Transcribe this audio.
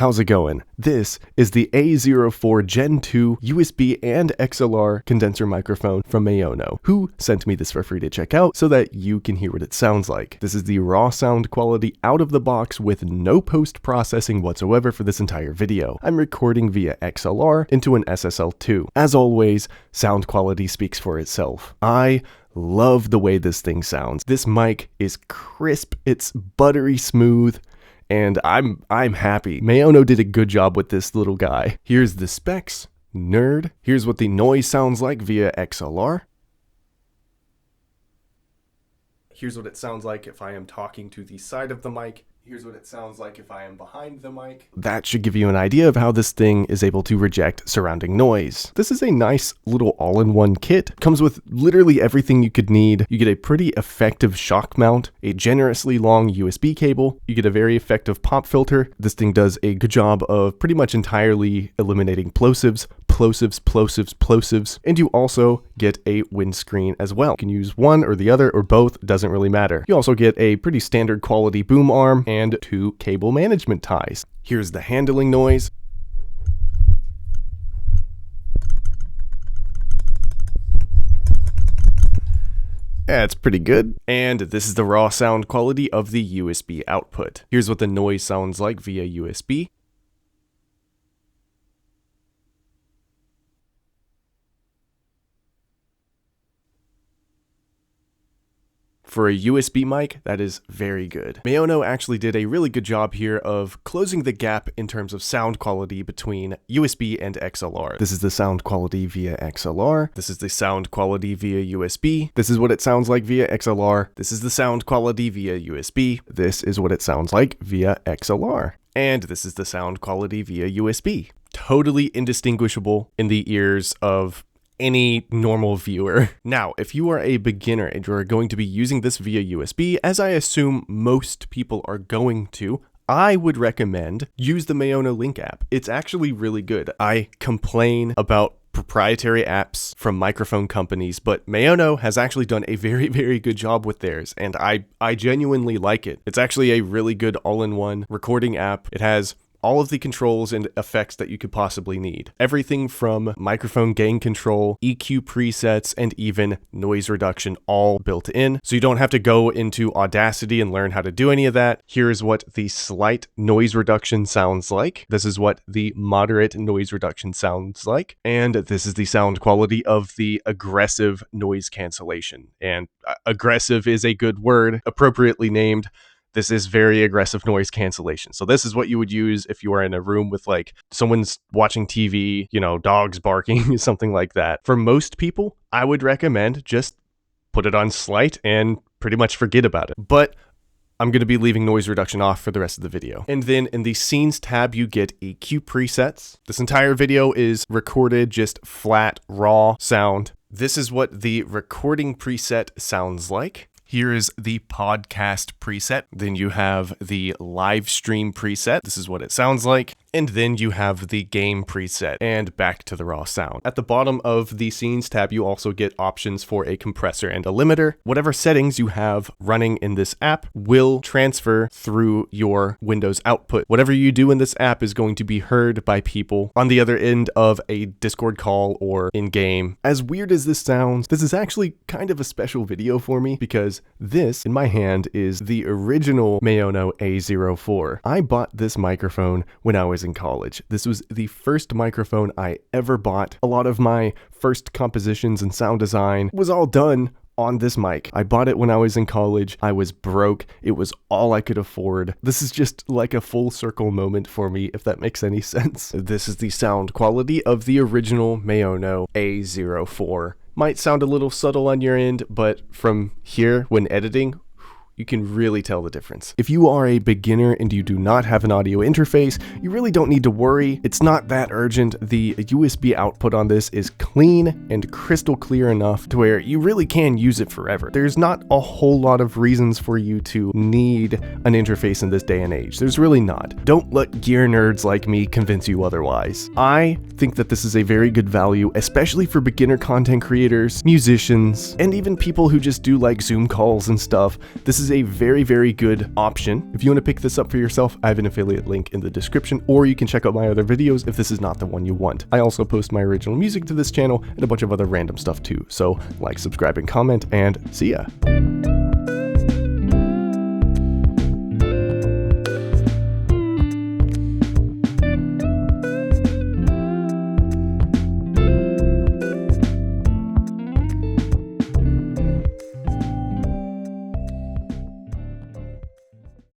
How's it going? This is the A04 Gen2 USB and XLR condenser microphone from Maono, who sent me this for free to check out so that you can hear what it sounds like. This is the raw sound quality out of the box with no post-processing whatsoever for this entire video. I'm recording via XLR into an SSL2. As always, sound quality speaks for itself. I love the way this thing sounds. This mic is crisp, it's buttery smooth, and I'm happy. Maono did a good job with this little guy. Here's the specs, nerd. Here's what the noise sounds like via XLR. Here's what it sounds like if I am talking to the side of the mic. Here's what it sounds like if I am behind the mic. That should give you an idea of how this thing is able to reject surrounding noise. This is a nice little all-in-one kit. Comes with literally everything you could need. You get a pretty effective shock mount, a generously long USB cable. You get a very effective pop filter. This thing does a good job of pretty much entirely eliminating plosives, and you also get a windscreen as well. You can use one or the other or both, doesn't really matter. You also get a pretty standard quality boom arm and 2 cable management ties. Here's the handling noise. Yeah, it's pretty good. And this is the raw sound quality of the USB output. Here's what the noise sounds like via USB. For a USB mic, that is very good. Maono actually did a really good job here of closing the gap in terms of sound quality between USB and XLR. This is the sound quality via XLR. This is the sound quality via USB. This is what it sounds like via XLR. This is the sound quality via USB. This is what it sounds like via XLR. And this is the sound quality via USB. Totally indistinguishable in the ears of any normal viewer. Now, if you are a beginner and you are going to be using this via USB, as I assume most people are going to, I would recommend use the Maono Link app. It's actually really good. I complain about proprietary apps from microphone companies, but Maono has actually done a very, very good job with theirs, and I genuinely like it. It's actually a really good all-in-one recording app. It has all of the controls and effects that you could possibly need. Everything from microphone gain control, EQ presets, and even noise reduction all built in. So you don't have to go into Audacity and learn how to do any of that. Here's what the slight noise reduction sounds like. This is what the moderate noise reduction sounds like. And this is the sound quality of the aggressive noise cancellation. And aggressive is a good word, appropriately named. This is very aggressive noise cancellation. So this is what you would use if you are in a room with like someone's watching TV, you know, dogs barking, something like that. For most people, I would recommend just put it on slight and pretty much forget about it. But I'm going to be leaving noise reduction off for the rest of the video. And then in the scenes tab, you get EQ presets. This entire video is recorded just flat, raw sound. This is what the recording preset sounds like. Here is the podcast preset. Then you have the live stream preset. This is what it sounds like. And then you have the game preset and back to the raw sound. At the bottom of the scenes tab, you also get options for a compressor and a limiter. Whatever settings you have running in this app will transfer through your Windows output. Whatever you do in this app is going to be heard by people on the other end of a Discord call or in-game. As weird as this sounds, this is actually kind of a special video for me because this in my hand is the original Maono A04. I bought this microphone when I was in college. This was the first microphone I ever bought. A lot of my first compositions and sound design was all done on this mic. I bought it when I was in college. I was broke. It was all I could afford. This is just like a full circle moment for me, if that makes any sense. This is the sound quality of the original Maono A04. Might sound a little subtle on your end, but from here, when editing, you can really tell the difference. If you are a beginner and you do not have an audio interface, you really don't need to worry. It's not that urgent. The USB output on this is clean and crystal clear enough to where you really can use it forever. There's not a whole lot of reasons for you to need an interface in this day and age. There's really not. Don't let gear nerds like me convince you otherwise. I think that this is a very good value, especially for beginner content creators, musicians, and even people who just do like Zoom calls and stuff. This is a very, very good option. If you want to pick this up for yourself, I have an affiliate link in the description, or you can check out my other videos if this is not the one you want. I also post my original music to this channel and a bunch of other random stuff too. So like, subscribe, and comment, and see ya.